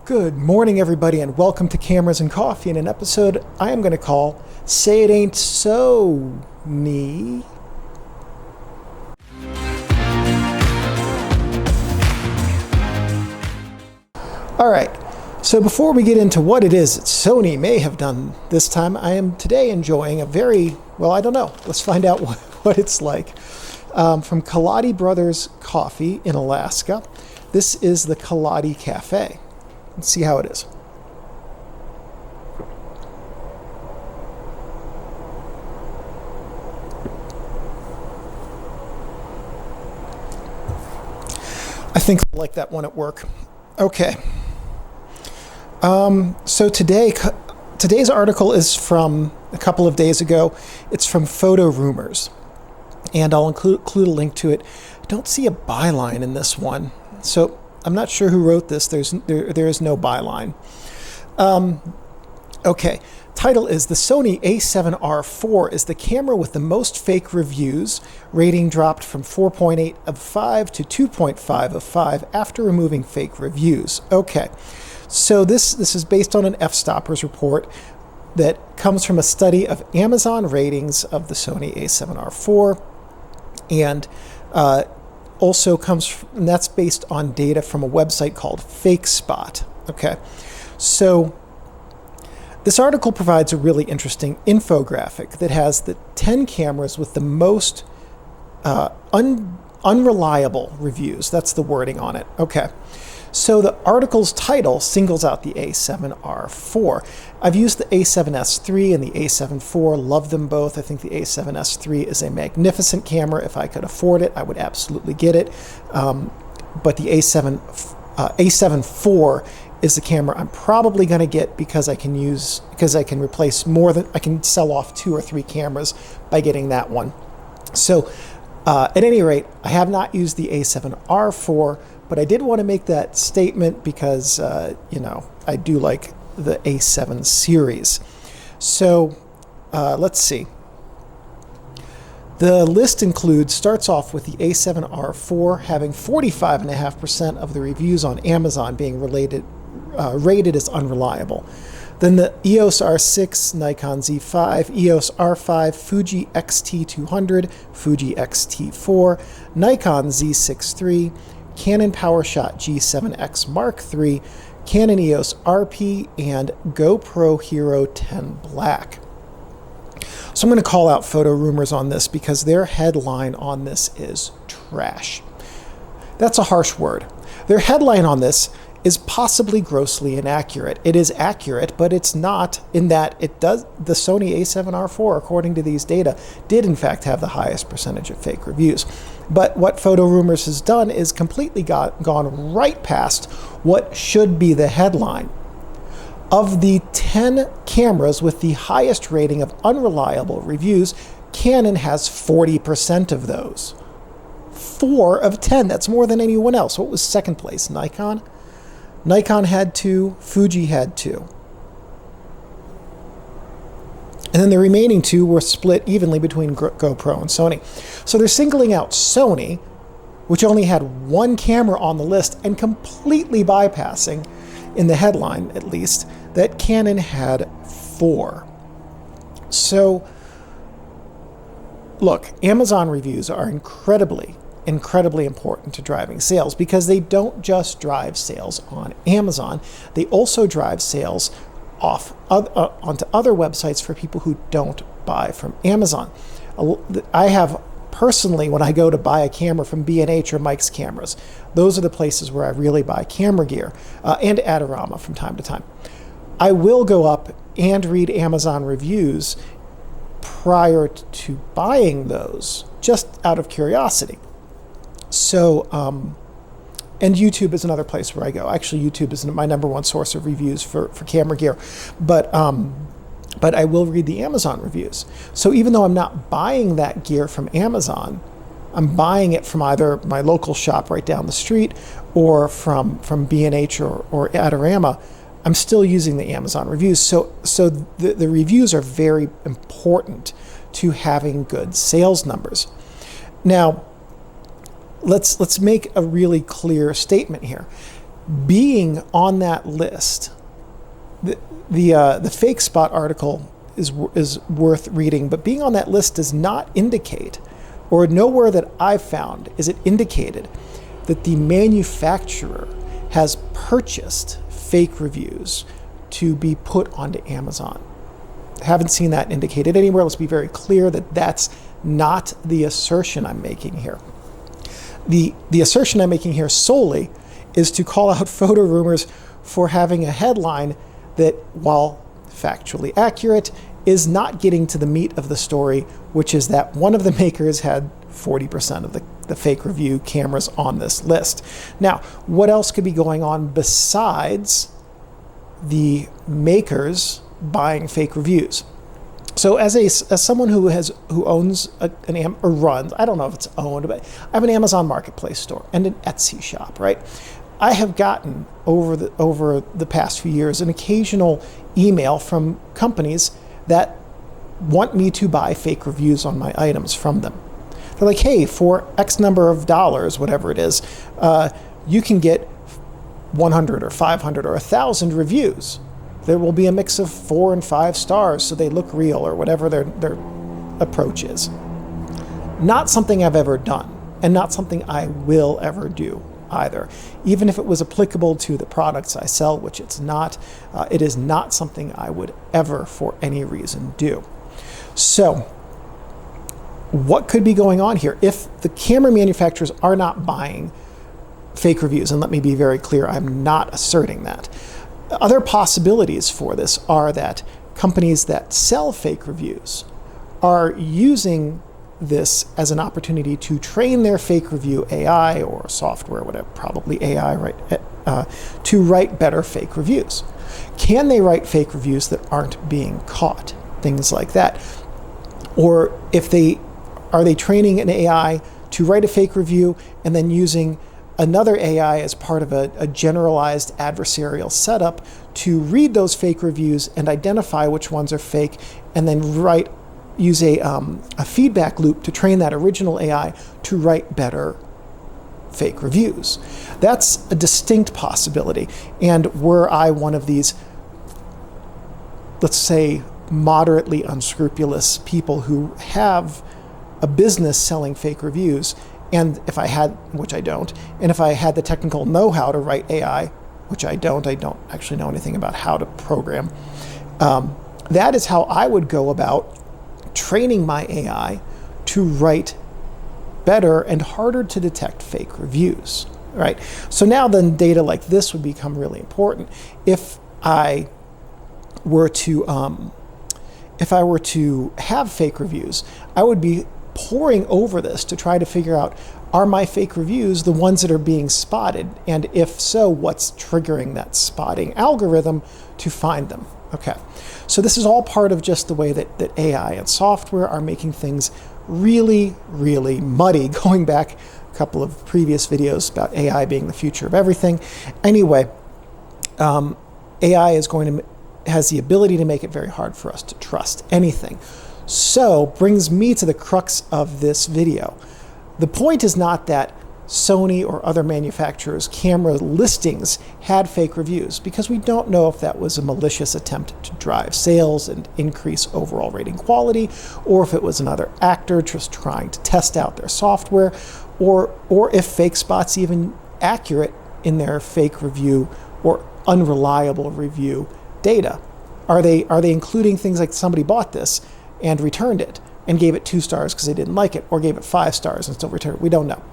Good morning, everybody, and welcome to Cameras and Coffee in an episode I am going to call Say It Ain't Sony. Alright, so before we get into what it is that Sony may have done this time, I am today enjoying a very, well, I don't know. Let's find out what it's like. From Kaladi Brothers Coffee in Alaska. This is the Kaladi Cafe. Let's see how it is. I think I like that one at work. Okay. So today's article is from a couple of days ago. It's from Photo Rumors, and I'll include a link to it. I don't see a byline in this one, so I'm not sure who wrote this. There is no byline. Okay. Title is The Sony A7R IV is the camera with the most fake reviews. Rating dropped from 4.8 of 5 to 2.5 of 5 after removing fake reviews. Okay. So this is based on an F-Stoppers report that comes from a study of Amazon ratings of the Sony A7R IV, and also comes from, and that's based on data from a website called Fakespot. Okay, so this article provides a really interesting infographic that has the 10 cameras with the most unreliable reviews. That's the wording on it. Okay. So the article's title singles out the A7R IV. I've used the A7S III and the A7 IV, love them both. I think the A7S III is a magnificent camera. If I could afford it, I would absolutely get it. But the A7 IV is the camera I'm probably going to get because I can replace I can sell off 2 or 3 cameras by getting that one. So at any rate, I have not used the A7R IV, but I did want to make that statement because, I do like the A7 series. So let's see. The list starts off with the A7R IV having 45.5% of the reviews on Amazon being rated as unreliable. Then the EOS R6, Nikon Z5, EOS R5, Fuji X-T200, Fuji X-T4, Nikon Z6 III, Canon PowerShot G7X Mark III, Canon EOS RP, and GoPro Hero 10 Black. So I'm going to call out Photo Rumors on this because their headline on this is trash. That's a harsh word. Their headline on this is possibly grossly inaccurate. It is accurate, but it's not, in that the Sony A7R IV, according to these data, did in fact have the highest percentage of fake reviews. But what Photo Rumors has done is completely gone right past what should be the headline. Of the 10 cameras with the highest rating of unreliable reviews, Canon has 40% of those. 4 of 10, that's more than anyone else. What was second place? Nikon? Nikon had 2, Fuji had 2. And then the remaining 2 were split evenly between GoPro and Sony. So they're singling out Sony, which only had 1 camera on the list, and completely bypassing, in the headline at least, that Canon had 4. So, look, Amazon reviews are incredibly important to driving sales because they don't just drive sales on Amazon. They also drive sales onto other websites for people who don't buy from Amazon. I have personally, when I go to buy a camera from B&H or Mike's Cameras, those are the places where I really buy camera gear, and Adorama from time to time. I will go up and read Amazon reviews prior to buying those, just out of curiosity. So, and YouTube is another place where I go. Actually, YouTube is my number one source of reviews for camera gear. But I will read the Amazon reviews. So even though I'm not buying that gear from Amazon, I'm buying it from either my local shop right down the street or from B&H or Adorama, I'm still using the Amazon reviews. So the reviews are very important to having good sales numbers. Now, let's make a really clear statement here. being on that list, the Fakespot article is worth reading, but being on that list does not indicate, or nowhere that I've found is it indicated, that the manufacturer has purchased fake reviews to be put onto Amazon. Haven't seen that indicated anywhere. Let's be very clear that that's not the assertion I'm making here. The assertion I'm making here solely is to call out Photo Rumors for having a headline that, while factually accurate, is not getting to the meat of the story, which is that one of the makers had 40% of the fake review cameras on this list. Now, what else could be going on besides the makers buying fake reviews? So as someone who owns or runs, I don't know if it's owned, but I have an Amazon Marketplace store and an Etsy shop, right? I have gotten over the past few years an occasional email from companies that want me to buy fake reviews on my items from them. They're like, hey, for X number of dollars, whatever it is, you can get 100 or 500 or 1,000 reviews. There will be a mix of 4 and 5 stars so they look real, or whatever their approach is. Not something I've ever done, and not something I will ever do either. Even if it was applicable to the products I sell, which it's not, it is not something I would ever for any reason do. So what could be going on here? If the camera manufacturers are not buying fake reviews, and let me be very clear, I'm not asserting that. Other possibilities for this are that companies that sell fake reviews are using this as an opportunity to train their fake review AI or software, whatever, probably AI, right, to write better fake reviews. Can they write fake reviews that aren't being caught? Things like that. Or are they training an AI to write a fake review and then using another AI as part of a generalized adversarial setup to read those fake reviews and identify which ones are fake, and then use a feedback loop to train that original AI to write better fake reviews? That's a distinct possibility. And were I one of these, let's say, moderately unscrupulous people who have a business selling fake reviews, and if I had, which I don't, and if I had the technical know-how to write AI, which I don't actually know anything about how to program, that is how I would go about training my AI to write better and harder to detect fake reviews, right? So now then data like this would become really important. If I were to have fake reviews, I would be poring over this to try to figure out, are my fake reviews the ones that are being spotted? And if so, what's triggering that spotting algorithm to find them? Okay, so this is all part of just the way that AI and software are making things really, really muddy, going back a couple of previous videos about AI being the future of everything. Anyway, AI has the ability to make it very hard for us to trust anything. So brings me to the crux of this video. The point is not that Sony or other manufacturers' camera listings had fake reviews, because we don't know if that was a malicious attempt to drive sales and increase overall rating quality, or if it was another actor just trying to test out their software, or if Fakespot's even accurate in their fake review or unreliable review data. Are they including things like somebody bought this and returned it and gave it 2 stars because they didn't like it, or gave it 5 stars and still returned it? We don't know.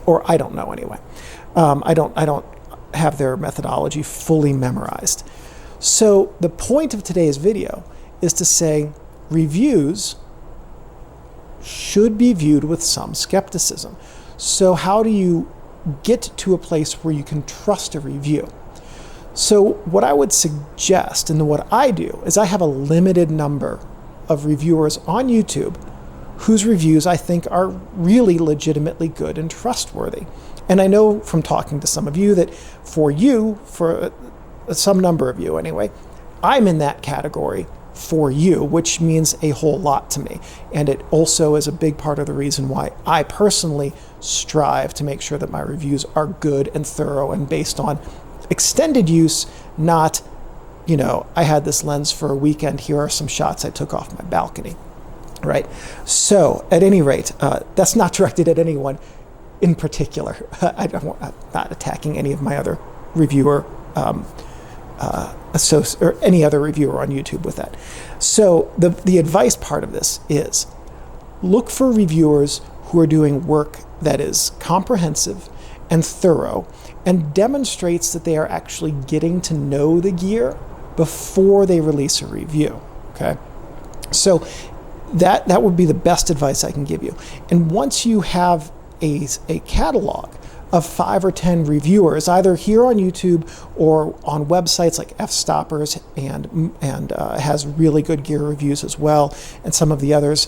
Or I don't know anyway. I don't have their methodology fully memorized. So the point of today's video is to say reviews should be viewed with some skepticism. So how do you get to a place where you can trust a review? So what I would suggest, and what I do, is I have a limited number of reviewers on YouTube whose reviews I think are really legitimately good and trustworthy. And I know from talking to some of you that for some number of you anyway, I'm in that category for you, which means a whole lot to me. And it also is a big part of the reason why I personally strive to make sure that my reviews are good and thorough and based on extended use, not, you know, I had this lens for a weekend, here are some shots I took off my balcony, right? So at any rate, that's not directed at anyone in particular. I'm not attacking any of my other reviewer or any other reviewer on YouTube with that. So the advice part of this is look for reviewers who are doing work that is comprehensive and thorough and demonstrates that they are actually getting to know the gear before they release a review, okay? So that would be the best advice I can give you. And once you have a catalog of 5 or 10 reviewers, either here on YouTube or on websites like F-Stoppers and has really good gear reviews as well, and some of the others,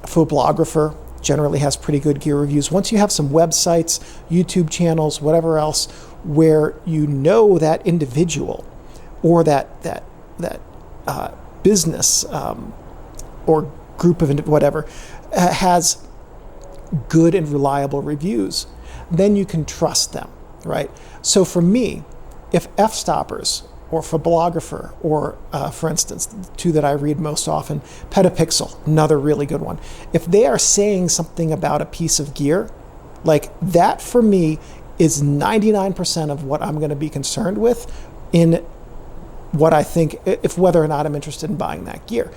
Photographer generally has pretty good gear reviews. Once you have some websites, YouTube channels, whatever else, where you know that individual or that business or group of whatever has good and reliable reviews, then you can trust them, right? So for me, if F-Stoppers or Photographer or, for instance, the two that I read most often, Petapixel, another really good one, if they are saying something about a piece of gear, like that for me is 99% of what I'm going to be concerned with in what I think, if whether or not I'm interested in buying that gear.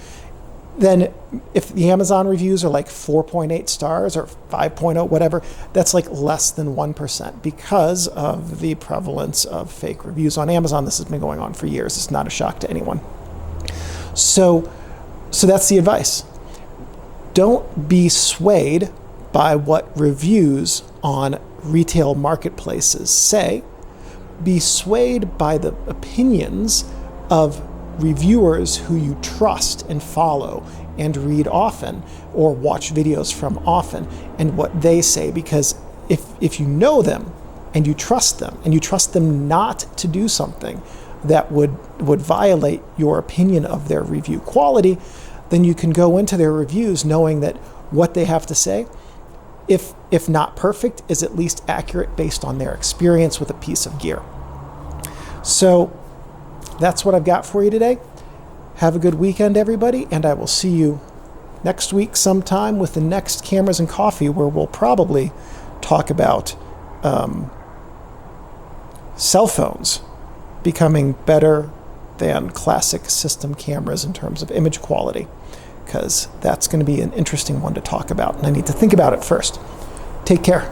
Then if the Amazon reviews are like 4.8 stars or 5.0, whatever, that's like less than 1% because of the prevalence of fake reviews on Amazon. This has been going on for years. It's not a shock to anyone. So that's the advice. Don't be swayed by what reviews on retail marketplaces say. Be swayed by the opinions of reviewers who you trust and follow and read often or watch videos from often and what they say, because if you know them and you trust them not to do something that would violate your opinion of their review quality, then you can go into their reviews knowing that what they have to say, if not perfect, is at least accurate based on their experience with a piece of gear. So that's what I've got for you today. Have a good weekend, everybody, and I will see you next week sometime with the next Cameras and Coffee, where we'll probably talk about cell phones becoming better than classic system cameras in terms of image quality, because that's going to be an interesting one to talk about, and I need to think about it first. Take care.